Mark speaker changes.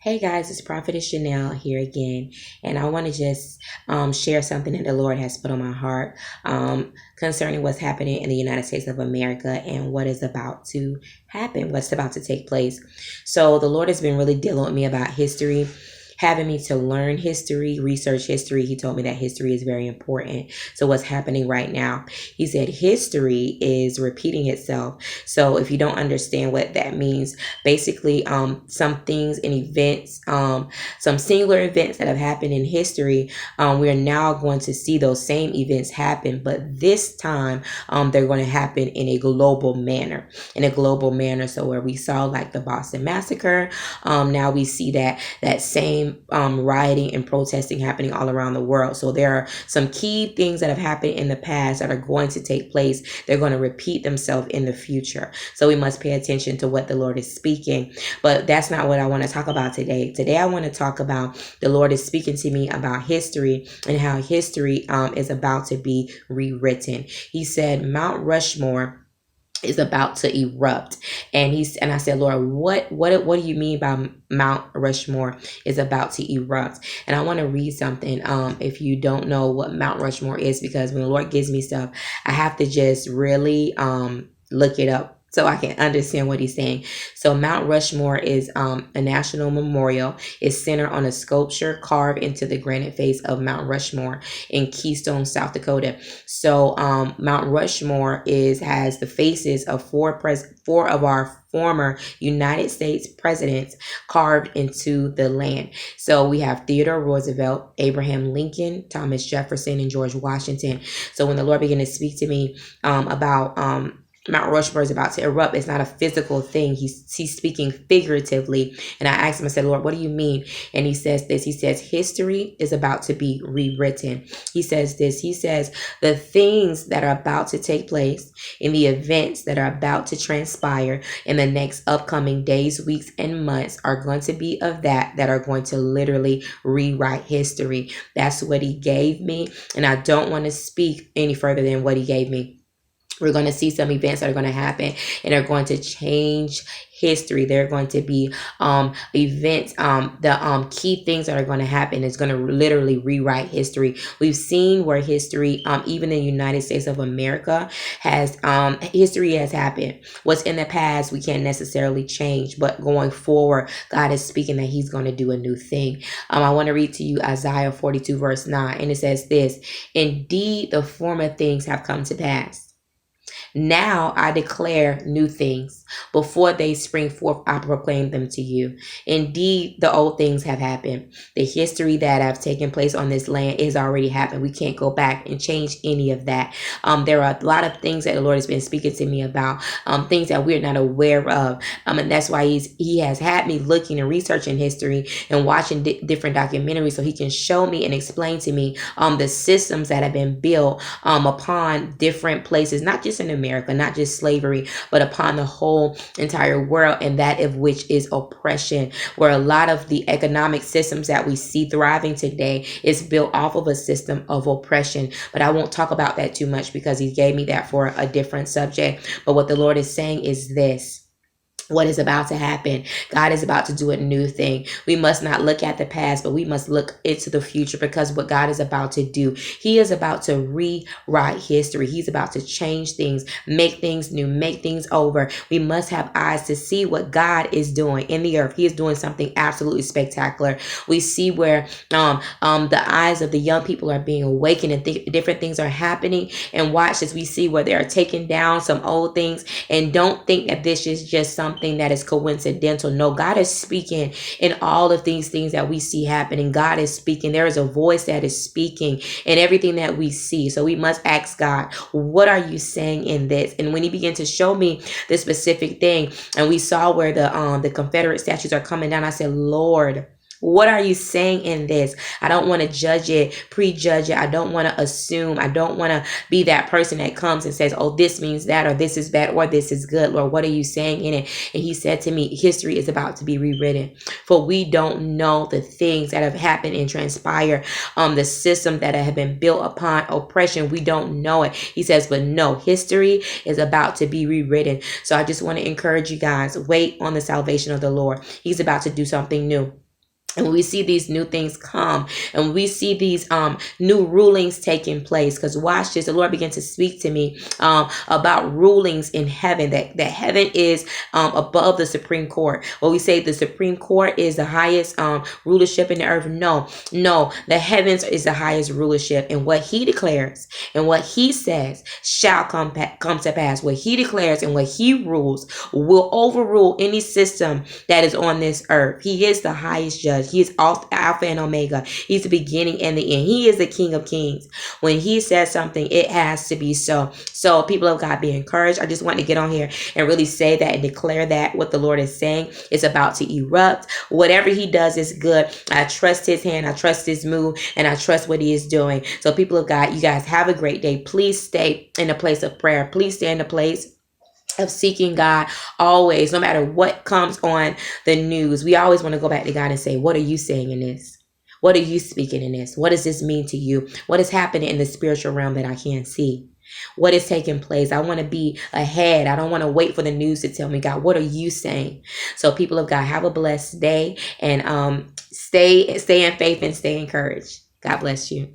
Speaker 1: Hey guys, it's Prophetess Chanel here again, and I want to just share something that the Lord has put on my heart concerning what's happening in the United States of America and what is about to happen, what's about to take place. So the Lord has been really dealing with me about history, having me to learn history, research history. He told me that history is very important to what's happening right now. He said history is repeating itself. So if you don't understand what that means, basically some things and events, some singular events that have happened in history, we are now going to see those same events happen, but this time they're going to happen in a global manner. So where we saw like the Boston Massacre, now we see that same rioting and protesting happening all around the world. So there are some key things that have happened in the past that are going to take place. They're going to repeat themselves in the future. So we must pay attention to what the Lord is speaking. But that's not what I want to talk about today. Today I want to talk about the Lord is speaking to me about history and how history is about to be rewritten. He said Mount Rushmore is about to erupt, and I said, Lord, what do you mean by Mount Rushmore is about to erupt? And I want to read something. If you don't know what Mount Rushmore is, because when the Lord gives me stuff, I have to just really look it up so I can understand what he's saying. So Mount Rushmore is a national memorial. It's centered on a sculpture carved into the granite face of Mount Rushmore in Keystone, South Dakota. So Mount Rushmore has the faces of four of our former United States presidents carved into the land. So we have Theodore Roosevelt, Abraham Lincoln, Thomas Jefferson, and George Washington. So when the Lord began to speak to me about Mount Rushmore is about to erupt, it's not a physical thing. He's speaking figuratively. And I asked him, I said, Lord, what do you mean? And he says this. He says, history is about to be rewritten. He says this. He says, the things that are about to take place in the events that are about to transpire in the next upcoming days, weeks, and months are going to be of that are going to literally rewrite history. That's what he gave me. And I don't want to speak any further than what he gave me. We're going to see some events that are going to happen and are going to change history. There are going to be events, the key things that are going to happen is going to literally rewrite history. We've seen where history, even in the United States of America, history has happened. What's in the past, we can't necessarily change, but going forward, God is speaking that he's going to do a new thing. I want to read to you Isaiah 42 verse 9, and it says this, indeed, the former things have come to pass. Now I declare new things. Before they spring forth, I proclaim them to you. Indeed, the old things have happened. The history that have taken place on this land is already happened. We can't go back and change any of that. There are a lot of things that the Lord has been speaking to me about, things that we're not aware of. And that's why he has had me looking and researching history and watching different documentaries so he can show me and explain to me the systems that have been built upon different places, not just in America, not just slavery, but upon the whole entire world, and that of which is oppression, where a lot of the economic systems that we see thriving today is built off of a system of oppression. But I won't talk about that too much because he gave me that for a different subject. But what the Lord is saying is this. What is about to happen? God is about to do a new thing. We must not look at the past, but we must look into the future, because what God is about to do, he is about to rewrite history. He's about to change things, make things new, make things over. We must have eyes to see what God is doing in the earth. He is doing something absolutely spectacular. We see where the eyes of the young people are being awakened and different things are happening. And watch as we see where they are taking down some old things. And don't think that this is just something that is coincidental. No, God is speaking in all of these things that we see happening. God is speaking. There is a voice that is speaking in everything that we see. So we must ask God, what are you saying in this? And when he began to show me this specific thing, and we saw where the Confederate statues are coming down, I said, Lord, what are you saying in this? I don't want to judge it, prejudge it. I don't want to assume. I don't want to be that person that comes and says, oh, this means that, or this is bad, or this is good. Lord, what are you saying in it? And he said to me, history is about to be rewritten. For we don't know the things that have happened and transpired, the system that have been built upon oppression. We don't know it. He says, but no, history is about to be rewritten. So I just want to encourage you guys, wait on the salvation of the Lord. He's about to do something new. And we see these new things come, and we see these new rulings taking place. Because watch this, the Lord began to speak to me about rulings in heaven, that heaven is above the Supreme Court. Well, we say the Supreme Court is the highest rulership in the earth. No, the heavens is the highest rulership, and what he declares and what he says shall come to pass. What he declares and what he rules will overrule any system that is on this earth. He is the highest judge. He is Alpha and Omega. He's the beginning and the end. He is the King of Kings. When he says something, it has to be so. So people of God, be encouraged. I just want to get on here and really say that and declare that what the Lord is saying is about to erupt. Whatever he does is good. I trust his hand. I trust his move, and I trust what he is doing. So people of God, you guys have a great day. Please stay in a place of prayer. Please stay in a place of seeking God always, no matter what comes on the news. We always want to go back to God and say, what are you saying in this? What are you speaking in this? What does this mean to you? What is happening in the spiritual realm that I can't see? What is taking place? I want to be ahead. I don't want to wait for the news to tell me, God, what are you saying? So people of God, have a blessed day, and stay in faith and stay encouraged. God bless you.